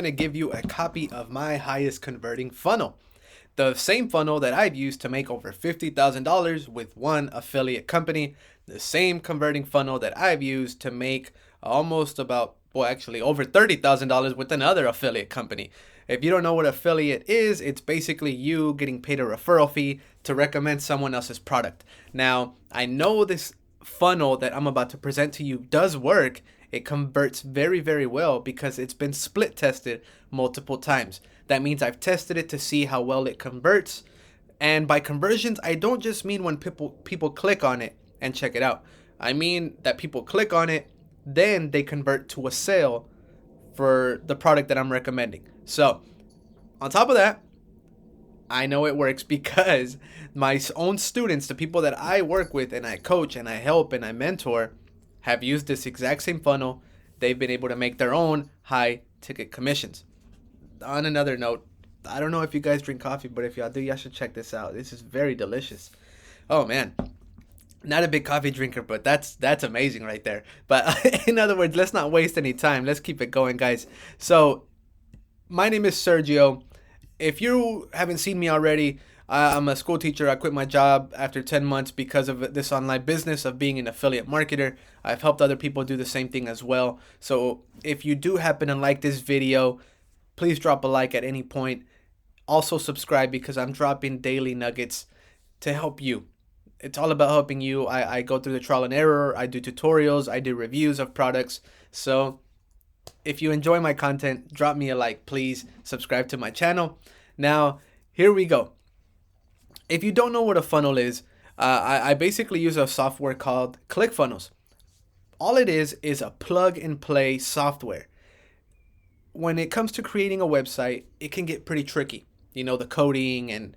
going to give you a copy of my highest converting funnel. The same funnel that I've used to make over $50,000 with one affiliate company. The same converting funnel that I've used to make almost about, well, actually over $30,000 with another affiliate company. If you don't know what affiliate is, it's basically you getting paid a referral fee to recommend someone else's product. Now, I know this funnel that I'm about to present to you does work. It converts very, very well because it's been split tested multiple times. That means I've tested it to see how well it converts. And by conversions, I don't just mean when people click on it and check it out. I mean that people click on it, then they convert to a sale for the product that I'm recommending. So, on top of that, I know it works because my own students, the people that I work with and I coach and I help and I mentor, have used this exact same funnel. They've been able to make their own high ticket commissions. On another note, I don't know if you guys drink coffee, but if y'all do, y'all should check this out. This is very delicious. Oh man. Not a big coffee drinker, but that's amazing right there. But in other words, let's not waste any time. Let's keep it going, guys. So, my name is Sergio. If you haven't seen me already, I'm a school teacher. I quit my job after 10 months because of this online business of being an affiliate marketer. I've helped other people do the same thing as well. So if you do happen to like this video, please drop a like at any point. Also subscribe because I'm dropping daily nuggets to help you. It's all about helping you. I go through the trial and error. I do tutorials. I do reviews of products. So if you enjoy my content, drop me a like, please. Subscribe to my channel. Now, here we go. If you don't know what a funnel is, I basically use a software called ClickFunnels. All it is a plug and play software. When it comes to creating a website, it can get pretty tricky. You know, the coding and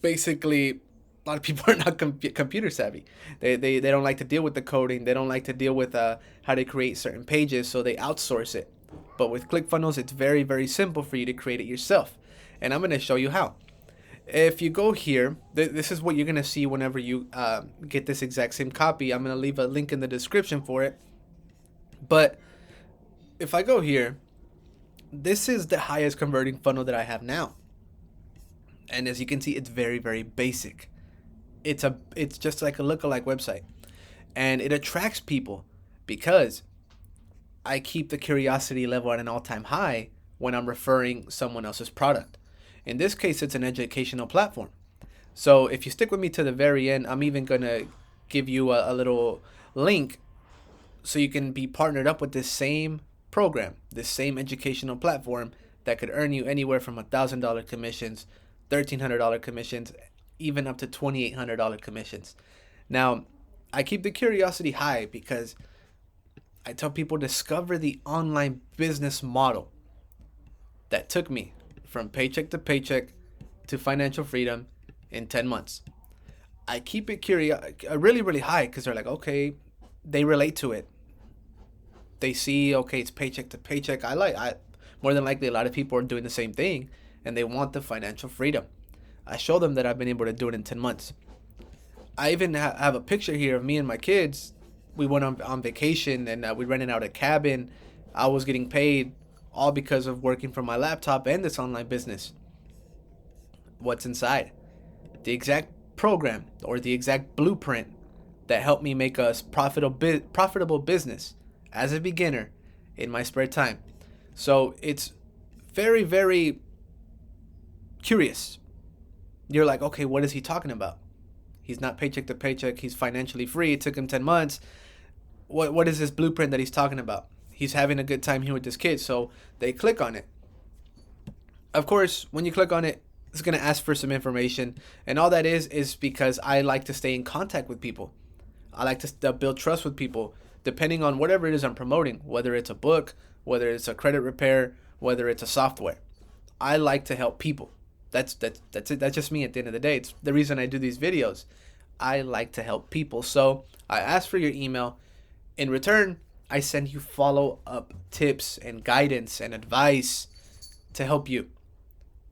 basically a lot of people are not computer savvy. They don't like to deal with the coding. They don't like to deal with how to create certain pages, so they outsource it. But with ClickFunnels, it's very, very simple for you to create it yourself. And I'm going to show you how. If you go here, this is what you're going to see whenever you get this exact same copy. I'm going to leave a link in the description for it. But if I go here, this is the highest converting funnel that I have now. And as you can see, it's very, very basic. It's just like a lookalike website. And it attracts people because I keep the curiosity level at an all-time high when I'm referring someone else's product. In this case, it's an educational platform. So if you stick with me to the very end, I'm even going to give you a little link so you can be partnered up with this same program, this same educational platform that could earn you anywhere from $1,000 commissions, $1,300 commissions, even up to $2,800 commissions. Now, I keep the curiosity high because I tell people discover the online business model that took me from paycheck to paycheck to financial freedom in 10 months. I keep it really, really high because they're like, okay, they relate to it. They see, okay, it's paycheck to paycheck. More than likely, a lot of people are doing the same thing and they want the financial freedom. I show them that I've been able to do it in 10 months. I even have a picture here of me and my kids. We went on vacation and we rented out a cabin. I was getting paid all because of working from my laptop and this online business. What's inside? The exact program or the exact blueprint that helped me make a profitable business as a beginner in my spare time. So it's very, very curious. You're like, okay, what is he talking about? He's not paycheck to paycheck. He's financially free. It took him 10 months. What is this blueprint that he's talking about? He's having a good time here with this kid. So they click on it. Of course, when you click on it, it's going to ask for some information. And all that is because I like to stay in contact with people. I like to build trust with people, depending on whatever it is I'm promoting, whether it's a book, whether it's a credit repair, whether it's a software. I like to help people. That's it. That's just me at the end of the day. It's the reason I do these videos. I like to help people. So I ask for your email. In return, I send you follow-up tips and guidance and advice to help you.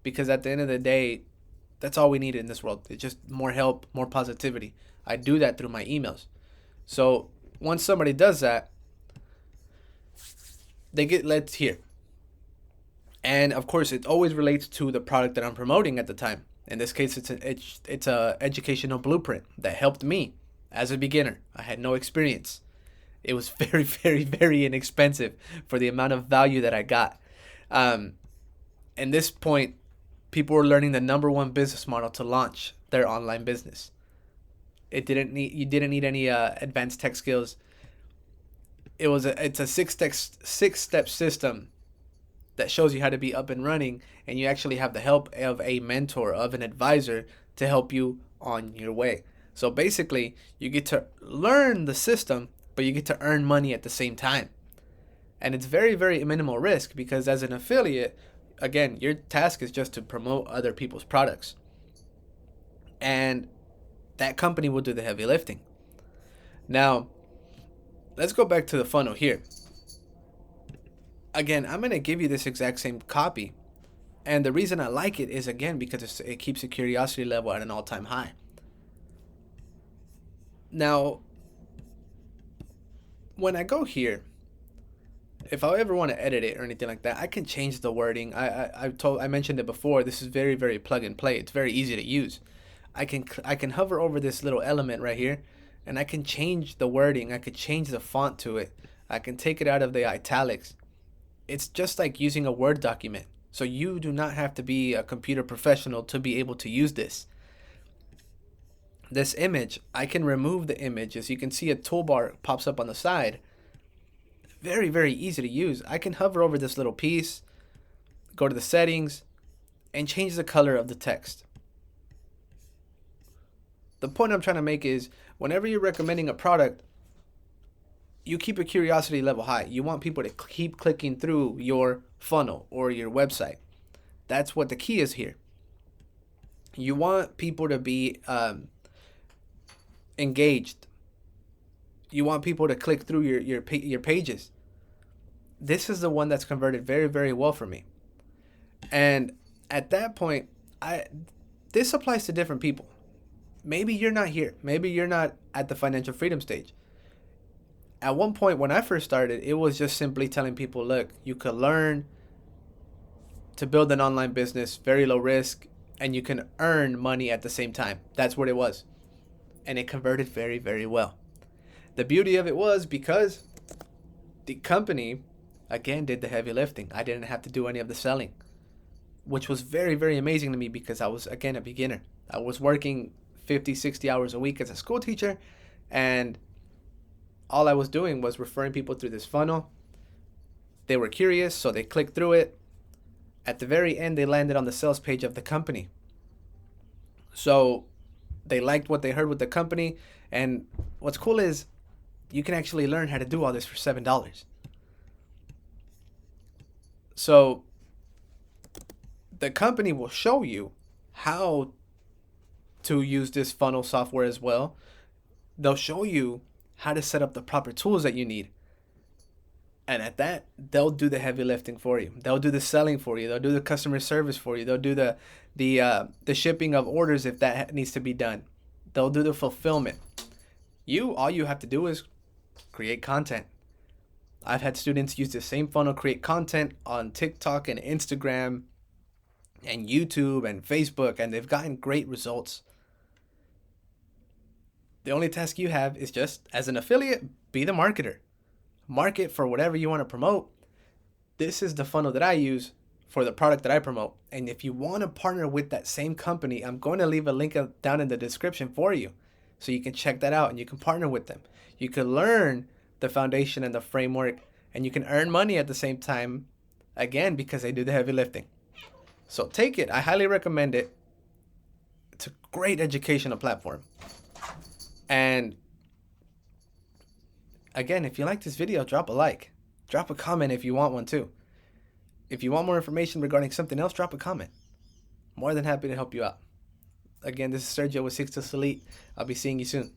Because at the end of the day, that's all we need in this world. It's just more help, more positivity. I do that through my emails. So once somebody does that, they get led here. And of course, it always relates to the product that I'm promoting at the time. In this case, it's a educational blueprint that helped me as a beginner. I had no experience. It was very, very, very inexpensive for the amount of value that I got. At this point, people were learning the number one business model to launch their online business. You didn't need any advanced tech skills. It's a six-step system that shows you how to be up and running, and you actually have the help of a mentor, of an advisor, to help you on your way. So basically, you get to learn the system, but you get to earn money at the same time. And it's very, very minimal risk, because as an affiliate, again, your task is just to promote other people's products. And that company will do the heavy lifting. Now, let's go back to the funnel here. Again, I'm going to give you this exact same copy. And the reason I like it is, again, because it keeps the curiosity level at an all-time high. Now, when I go here, if I ever want to edit it or anything like that, I can change the wording. I mentioned it before. This is very, very plug and play. It's very easy to use. I can hover over this little element right here, and I can change the wording. I could change the font to it. I can take it out of the italics. It's just like using a Word document. So you do not have to be a computer professional to be able to use this. This image, I can remove the image. As you can see, a toolbar pops up on the side. Very, very easy to use. I can hover over this little piece, go to the settings, and change the color of the text. The point I'm trying to make is, whenever you're recommending a product, you keep a curiosity level high. You want people to keep clicking through your funnel or your website. That's what the key is here. You want people to be engaged. You want people to click through your pages. This is the one that's converted very, very well for me. And at that point, this applies to different people. Maybe you're not here. Maybe you're not at the financial freedom stage. At one point when I first started, it was just simply telling people, look, you could learn to build an online business, very low risk, and you can earn money at the same time. That's what it was. And it converted very, very well. The beauty of it was because the company, again, did the heavy lifting. I didn't have to do any of the selling, which was very, very amazing to me, because I was, again, a beginner. I was working 50, 60 hours a week as a school teacher, and all I was doing was referring people through this funnel. They were curious, so they clicked through it. At the very end, they landed on the sales page of the company. So they liked what they heard with the company. And what's cool is you can actually learn how to do all this for $7. So the company will show you how to use this funnel software as well. They'll show you how to set up the proper tools that you need. And at that, they'll do the heavy lifting for you. They'll do the selling for you. They'll do the customer service for you. They'll do the shipping of orders if that needs to be done. They'll do the fulfillment. All you have to do is create content. I've had students use the same funnel, create content on TikTok and Instagram and YouTube and Facebook, and they've gotten great results. The only task you have is just, as an affiliate, be the marketer. Market for whatever you want to promote. This is the funnel that I use for the product that I promote. And if you want to partner with that same company, I'm going to leave a link down in the description for you, so you can check that out and you can partner with them. You can learn the foundation and the framework, and you can earn money at the same time, again, because they do the heavy lifting. So take it. I highly recommend it. It's a great educational platform. And again, if you like this video, drop a like. Drop a comment if you want one too. If you want more information regarding something else, drop a comment. More than happy to help you out. Again, this is Sergio with Sixto Solite. I'll be seeing you soon.